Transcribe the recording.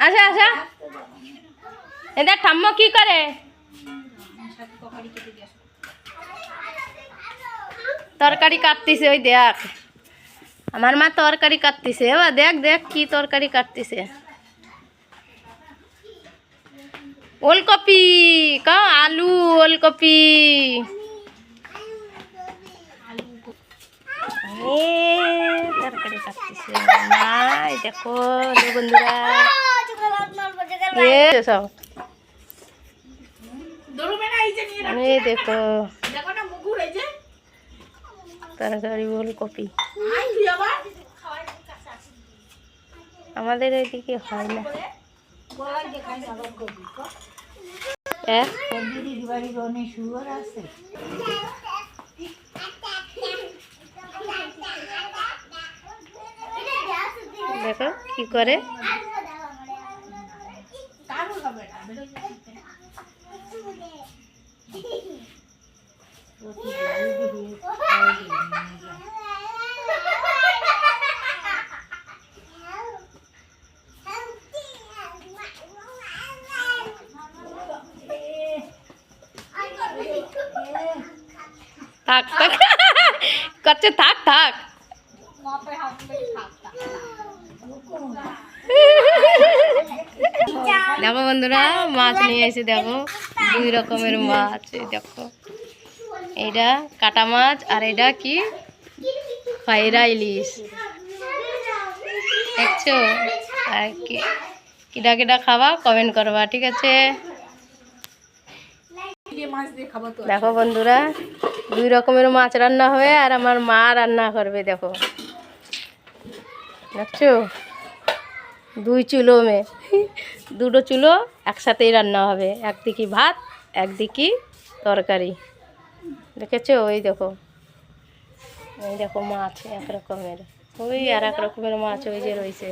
আসা আসা এদের ঠাম্মা কি করে? তরকারি কাটতেছে, ওই দেখ আমার মা তরকারি কাটতেছে। এবার দেখ দেখ কি তরকারি কাটতেছে। ওলকপি কা আলু ওলকপি। তরকারি কাটতেছে মা, দেখো বন্ধুরা সব দেখো তরকারি ওলকপি। আমাদের এদিকে হয় না। দেখো কি করে। থাক থাক করছে, থাক থাক। দেখো বন্ধুরা মাছ নিয়ে এসে, দেখো 2 রকমের মাছ। দেখো এইটা কাটা মাছ আর এটা কি খয়রা ইলিশ। দেখছো? আর কি কিটা কিটা খাবা কমেন্ট করবা, ঠিক আছে? দেখো বন্ধুরা 2 রকমের মাছ রান্না হবে আর আমার মা রান্না করবে। দেখো দেখছো 2 চুলো মে 2টো চুলো একসাথেই রান্না হবে। একদিকে ভাত একদিকে তরকারি। দেখেছো? ওই দেখো, এই দেখো মাছ এক রকমের, ওই আর এক রকমের মাছ ওই যে রয়েছে।